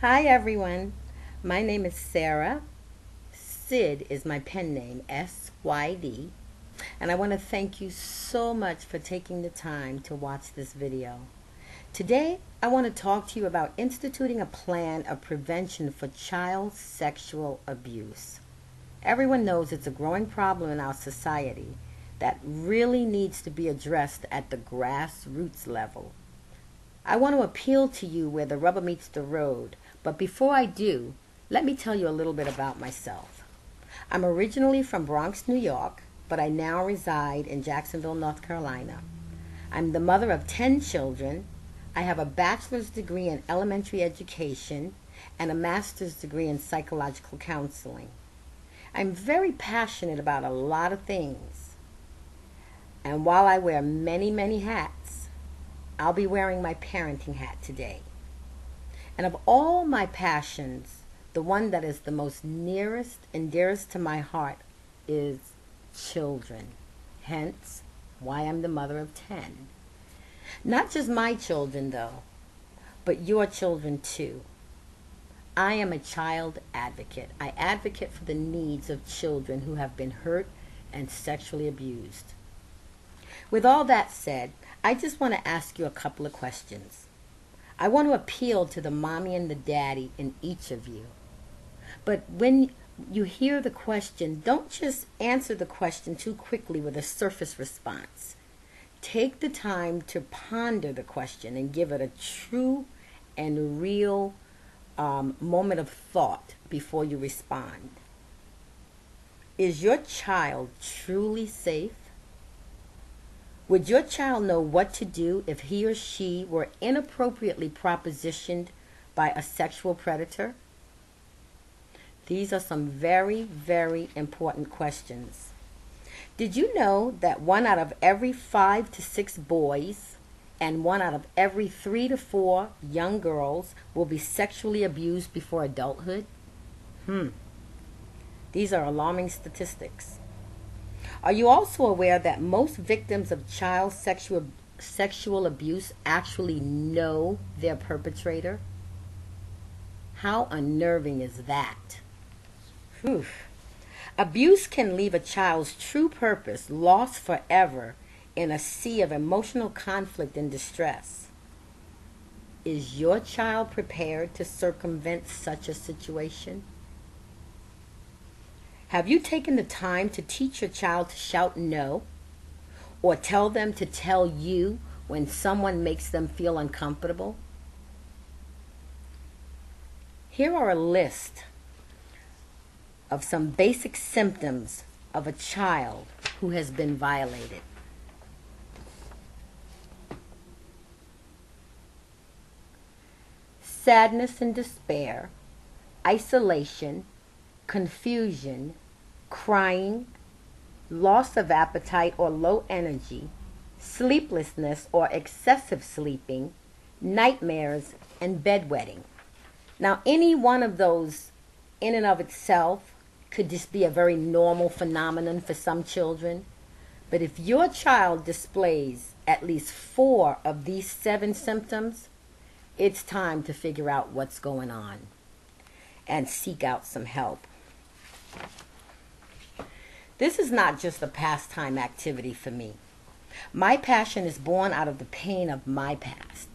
Hi everyone, my name is Sarah. Sid is my pen name, SYD, and I want to thank you so much for taking the time to watch this video. Today, I want to talk to you about instituting a plan of prevention for child sexual abuse. Everyone knows it's a growing problem in our society that really needs to be addressed at the grassroots level. I want to appeal to you where the rubber meets the road, but before I do, let me tell you a little bit about myself. I'm originally from Bronx, New York, but I now reside in Jacksonville, North Carolina. I'm the mother of 10 children. I have a bachelor's degree in elementary education and a master's degree in psychological counseling. I'm very passionate about a lot of things. And while I wear many, many hats, I'll be wearing my parenting hat today. And of all my passions, the one that is the most nearest and dearest to my heart is children. Hence, why I'm the mother of 10. Not just my children, though, but your children, too. I am a child advocate. I advocate for the needs of children who have been hurt and sexually abused. With all that said, I just want to ask you a couple of questions. I want to appeal to the mommy and the daddy in each of you. But when you hear the question, don't just answer the question too quickly with a surface response. Take the time to ponder the question and give it a true and real moment of thought before you respond. Is your child truly safe? Would your child know what to do if he or she were inappropriately propositioned by a sexual predator? These are some very, very important questions. Did you know that 1 out of every 5 to 6 boys and 1 out of every 3 to 4 young girls will be sexually abused before adulthood? These are alarming statistics. Are you also aware that most victims of child sexual abuse actually know their perpetrator? How unnerving is that? Whew. Abuse can leave a child's true purpose lost forever in a sea of emotional conflict and distress. Is your child prepared to circumvent such a situation? Have you taken the time to teach your child to shout no? Or tell them to tell you when someone makes them feel uncomfortable? Here are a list of some basic symptoms of a child who has been violated. Sadness and despair, isolation, confusion, crying, loss of appetite or low energy, sleeplessness or excessive sleeping, nightmares, and bedwetting. Now, any one of those in and of itself could just be a very normal phenomenon for some children. But if your child displays at least 4 of these 7 symptoms, it's time to figure out what's going on and seek out some help. This is not just a pastime activity for me. My passion is born out of the pain of my past.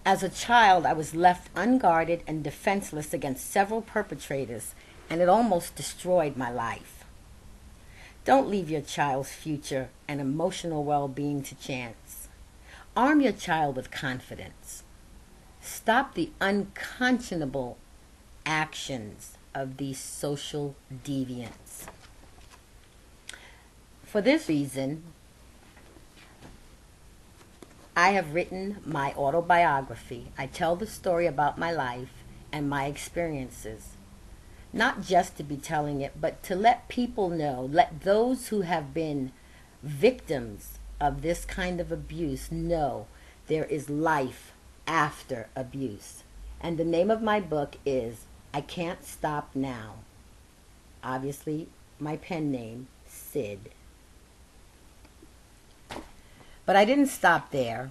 As a child, I was left unguarded and defenseless against several perpetrators, and it almost destroyed my life. Don't leave your child's future and emotional well-being to chance. Arm your child with confidence. Stop the unconscionable actions of these social deviants. For this reason, I have written my autobiography. I tell the story about my life and my experiences. Not just to be telling it, but to let people know, let those who have been victims of this kind of abuse know there is life after abuse. And the name of my book is I Can't Stop Now. Obviously, my pen name, Sid. But I didn't stop there.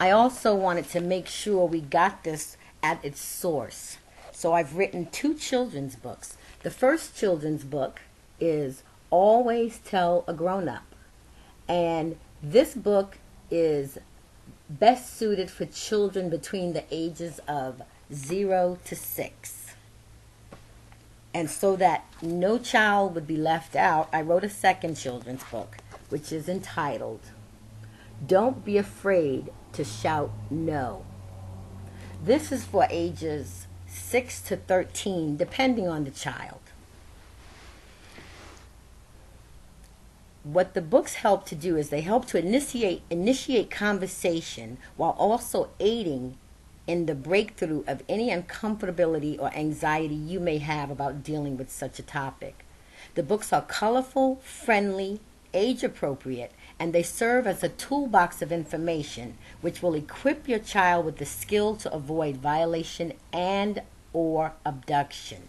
I also wanted to make sure we got this at its source. So I've written 2 children's books. The first children's book is Always Tell a Grown-Up. And this book is best suited for children between the ages of 0 to 6. And so that no child would be left out, I wrote a second children's book, which is entitled, Don't Be Afraid to Shout No. This is for ages 6 to 13, depending on the child. What the books help to do is they help to initiate conversation while also aiding in the breakthrough of any uncomfortability or anxiety you may have about dealing with such a topic. The books are colorful, friendly, age-appropriate, and they serve as a toolbox of information which will equip your child with the skill to avoid violation and or abduction.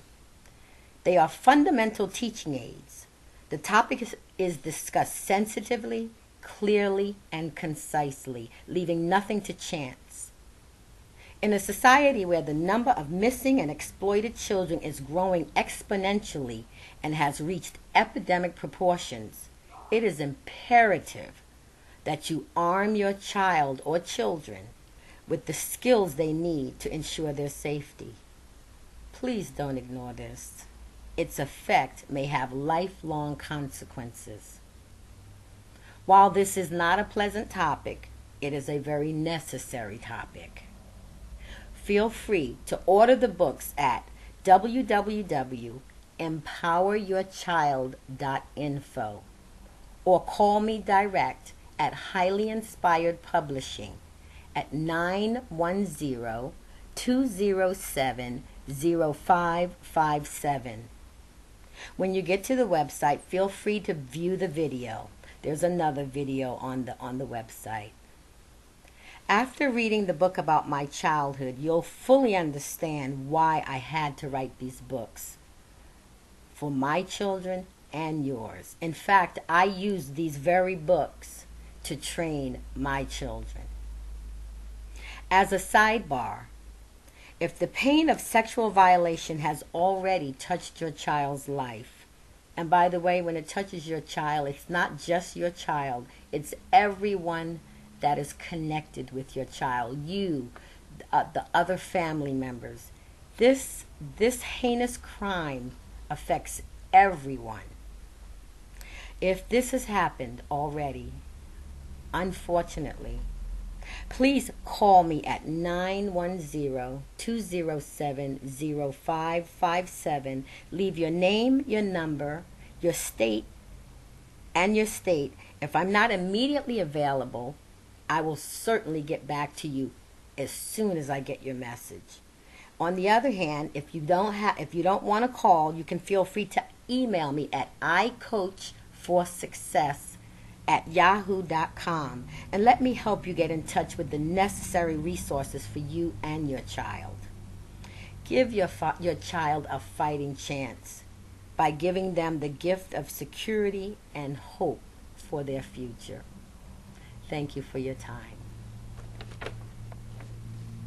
They are fundamental teaching aids. The topic is discussed sensitively, clearly, and concisely, leaving nothing to chance. In a society where the number of missing and exploited children is growing exponentially and has reached epidemic proportions, it is imperative that you arm your child or children with the skills they need to ensure their safety. Please don't ignore this. Its effect may have lifelong consequences. While this is not a pleasant topic, it is a very necessary topic. Feel free to order the books at www.empoweryourchild.info or call me direct at Highly Inspired Publishing at 910-207-0557. When you get to the website, feel free to view the video. There's another video on the website. After reading the book about my childhood, you'll fully understand why I had to write these books for my children and yours. In fact, I used these very books to train my children. As a sidebar, if the pain of sexual violation has already touched your child's life, and by the way, when it touches your child, it's not just your child, it's everyone that is connected with your child, you, the other family members. This heinous crime affects everyone. If this has happened already, unfortunately, please call me at 910-207-0557. Leave your name, your number, your state. If I'm not immediately available, I will certainly get back to you as soon as I get your message. On the other hand, if you don't want to call, you can feel free to email me at icoachforsuccess@yahoo.com and let me help you get in touch with the necessary resources for you and your child. Give your child a fighting chance by giving them the gift of security and hope for their future. Thank you for your time.